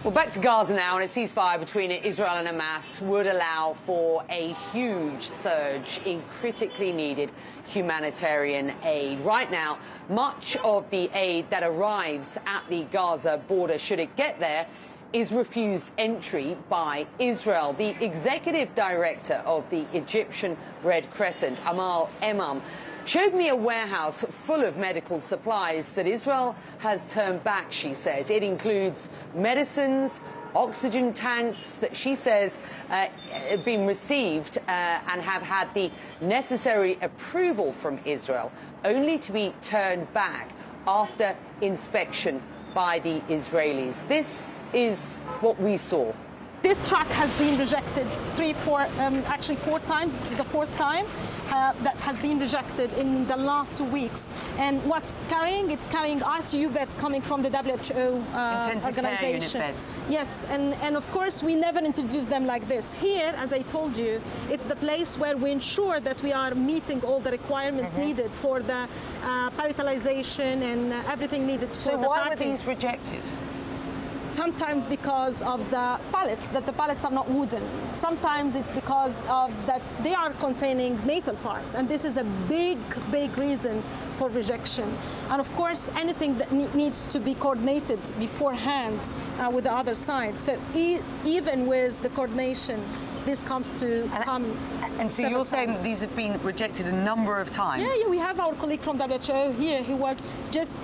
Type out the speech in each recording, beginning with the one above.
Well, back to Gaza now, and a ceasefire between Israel and Hamas would allow for a huge surge in critically needed humanitarian aid. Right now, much of the aid that arrives at the Gaza border, should it get there, is refused entry by Israel. The executive director of the Egyptian Red Crescent, Amal Emam, showed me a warehouse full of medical supplies that Israel has turned back, she says. It includes medicines, oxygen tanks that she says have been received and have had the necessary approval from Israel, only to be turned back after inspection by the Israelis. This is what we saw. This truck has been rejected actually four times. This is the fourth time that has been rejected in the last 2 weeks. And what's carrying? It's carrying ICU beds coming from the WHO Intensive organization. Care unit beds. Yes, and of course we never introduced them like this. Here, as I told you, it's the place where we ensure that we are meeting all the requirements needed for the palatalization and everything needed for the So why were packing. these rejected? Sometimes because of the pallets, that the pallets are not wooden. Sometimes it's because of that they are containing metal parts, and this is a big reason for rejection. And of course, anything that needs to be coordinated beforehand with the other side. So even with the coordination, this comes to come. And so you're saying that these have been rejected a number of times? Yeah, we have our colleague from WHO here. He was just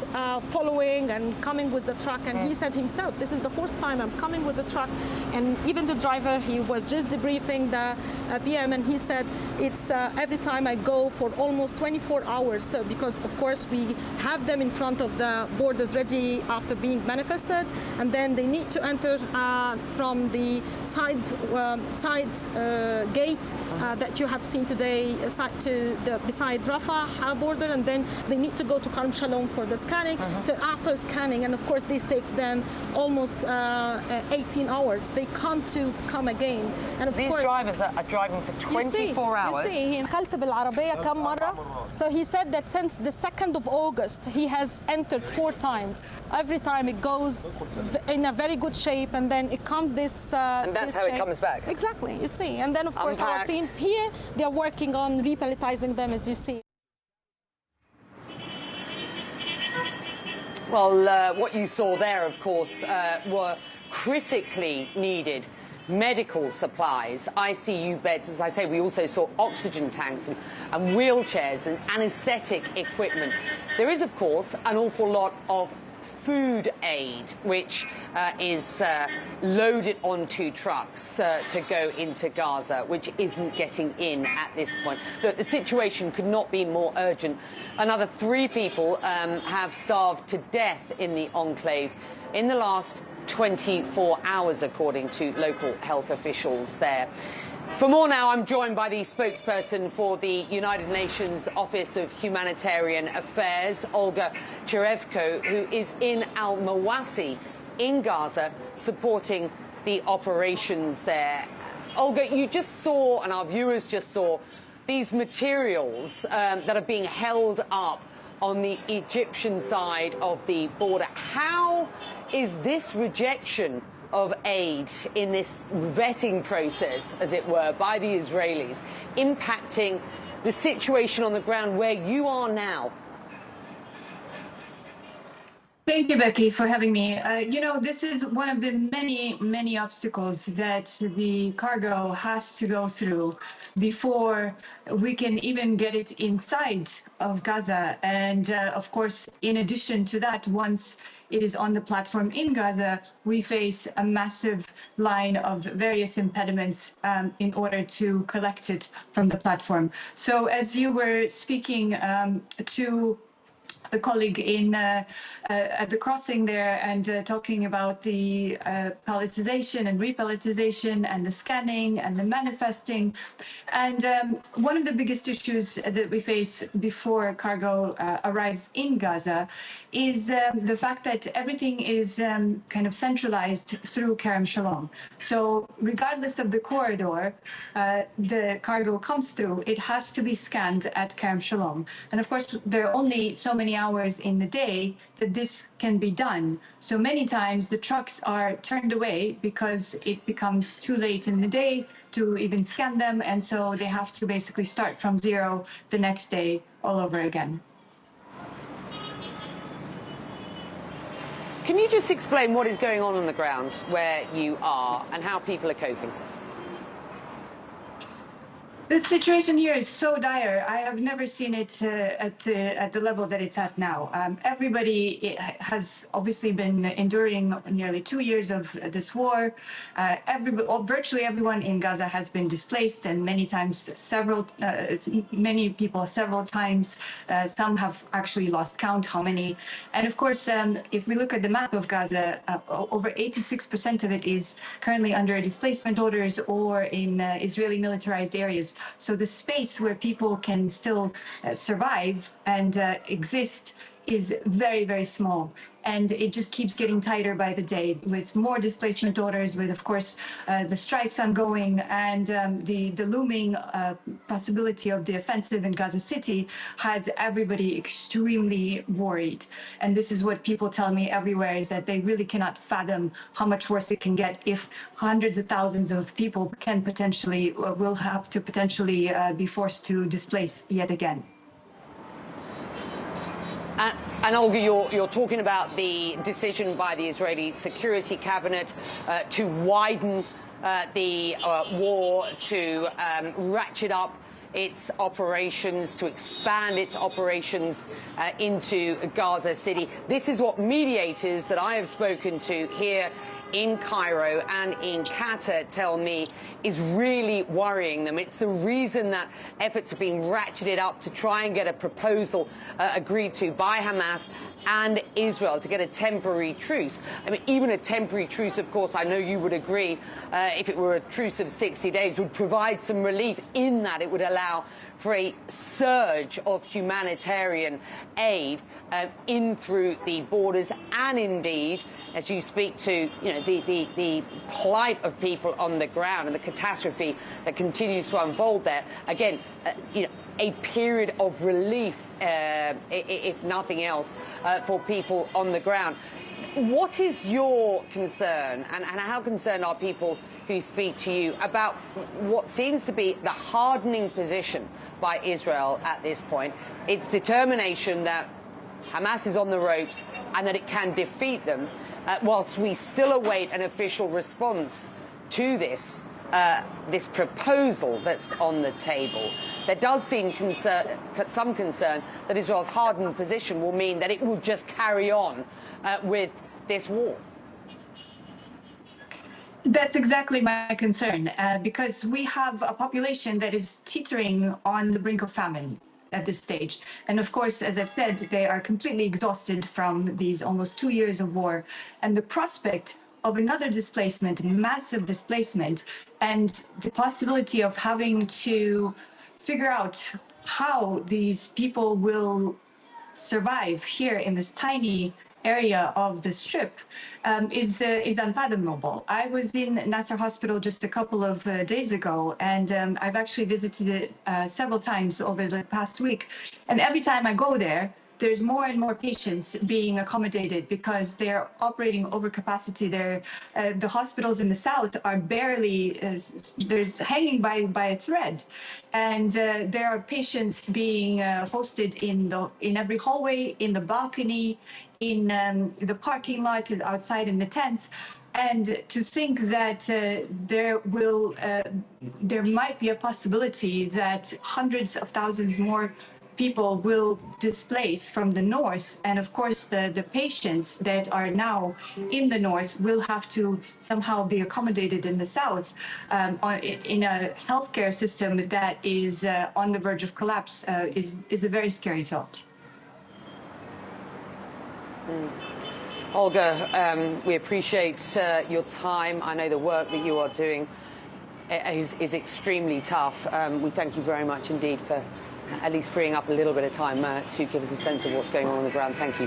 following and coming with the truck, and he said himself, this is the fourth time I'm coming with the truck. And even the driver, he was just debriefing the PM, and he said, it's every time I go for almost 24 hours. So because, of course, we have them in front of the borders ready after being manifested, and then they need to enter from the side gate that you have seen today beside Rafah border, and then they need to go to Karm Shalom for the scanning. So after scanning, and of course this takes them almost 18 hours, they come again. And so of these course, drivers are driving for 24 hours? You see, دخلت بالعربية كم مرة? So he said that since the 2nd of August, he has entered 4 times. Every time it goes in a very good shape, and then it comes this and that's how shape. it comes back? Exactly, you see. And then, of course, our Unpacked. teams here, they are working on repalletizing them, as you see. Well, what you saw there, of course, were critically needed medical supplies, ICU beds. As I say, we also saw oxygen tanks and wheelchairs and anaesthetic equipment. There is, of course, an awful lot of food aid, which is loaded onto trucks to go into Gaza, which isn't getting in at this point. Look, the situation could not be more urgent. Another 3 people have starved to death in the enclave in the last 24 hours, according to local health officials there. For more now, I'm joined by the spokesperson for the United Nations Office of Humanitarian Affairs, Olga Cherevko, who is in Al-Mawasi in Gaza, supporting the operations there. Olga, you just saw, and our viewers just saw, these materials that are being held up on the Egyptian side of the border. How is this rejection of aid in this vetting process, as it were, by the Israelis, impacting the situation on the ground where you are now? Thank you, Becky, for having me. You know, this is one of the many obstacles that the cargo has to go through before we can even get it inside of Gaza. And of course, in addition to that, once it is on the platform in Gaza, we face a massive line of various impediments in order to collect it from the platform. So as you were speaking to the colleague at the crossing there and talking about the palletization and repalletization and the scanning and the manifesting. And one of the biggest issues that we face before cargo arrives in Gaza is the fact that everything is kind of centralized through Kerem Shalom. So regardless of the corridor the cargo comes through, it has to be scanned at Kerem Shalom. And of course, there are only so many many hours in the day that this can be done. So many times the trucks are turned away because it becomes too late in the day to even scan them, and so they have to basically start from zero the next day all over again. Can you just explain what is going on the ground where you are and how people are coping? The situation here is so dire. I have never seen it at the level that it's at now. Everybody has obviously been enduring nearly 2 years of this war. Virtually everyone in Gaza has been displaced, and many times, many people several times. Some have actually lost count how many. And of course, if we look at the map of Gaza, over 86% of it is currently under displacement orders or in Israeli militarized areas. So the space where people can still survive and exist is very, very small. And it just keeps getting tighter by the day, with more displacement orders, with, of course, the strikes ongoing, and the looming possibility of the offensive in Gaza City has everybody extremely worried. And this is what people tell me everywhere, is that they really cannot fathom how much worse it can get if hundreds of thousands of people will have to potentially be forced to displace yet again. And Olga, you're talking about the decision by the Israeli Security Cabinet to widen the war, to ratchet up its operations, to expand its operations into Gaza City. This is what mediators that I have spoken to here in Cairo and in Qatar tell me is really worrying them. It's the reason that efforts have been ratcheted up to try and get a proposal agreed to by Hamas and Israel to get a temporary truce. I mean, even a temporary truce, of course, I know you would agree, if it were a truce of 60 days, would provide some relief in that it would allow for a surge of humanitarian aid in through the borders, and indeed, as you speak to, the plight of people on the ground and the catastrophe that continues to unfold there. Again, a period of relief, if nothing else, for people on the ground. What is your concern, and how concerned are people who speak to you about what seems to be the hardening position by Israel at this point, its determination that Hamas is on the ropes and that it can defeat them, whilst we still await an official response to this proposal that's on the table? There does seem some concern that Israel's hardened position will mean that it will just carry on with this war. That's exactly my concern, because we have a population that is teetering on the brink of famine at this stage. And of course, as I've said, they are completely exhausted from these almost 2 years of war. And the prospect of another displacement, massive displacement, and the possibility of having to figure out how these people will survive here in this tiny area of the strip is unfathomable. I was in Nasser Hospital just a couple of days ago, and I've actually visited it several times over the past week. And every time I go there, there's more and more patients being accommodated because they're operating over capacity. The hospitals in the south are barely, there's hanging by a thread. And there are patients being hosted in every hallway, in the balcony, in the parking lot, outside in the tents. And to think that there might be a possibility that hundreds of thousands more people will displace from the north, and of course the patients that are now in the north will have to somehow be accommodated in the south, in a healthcare system that is on the verge of collapse, is a very scary thought. Olga, we appreciate your time. I know the work that you are doing is extremely tough. We thank you very much indeed for at least freeing up a little bit of time to give us a sense of what's going on the ground. Thank you.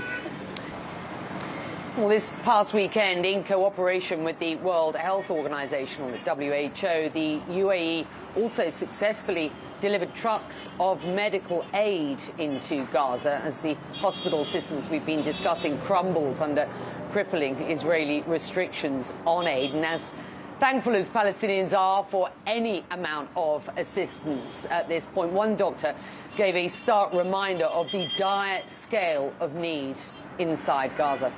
Well, this past weekend, in cooperation with the World Health Organization, or the WHO, the UAE also successfully delivered trucks of medical aid into Gaza as the hospital systems we've been discussing crumbles under crippling Israeli restrictions on aid. And as thankful as Palestinians are for any amount of assistance at this point, one doctor gave a stark reminder of the dire scale of need inside Gaza.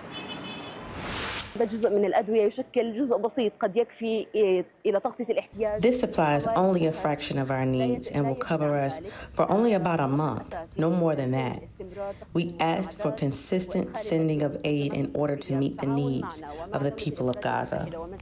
This supplies only a fraction of our needs and will cover us for only about a month, no more than that. We asked for consistent sending of aid in order to meet the needs of the people of Gaza.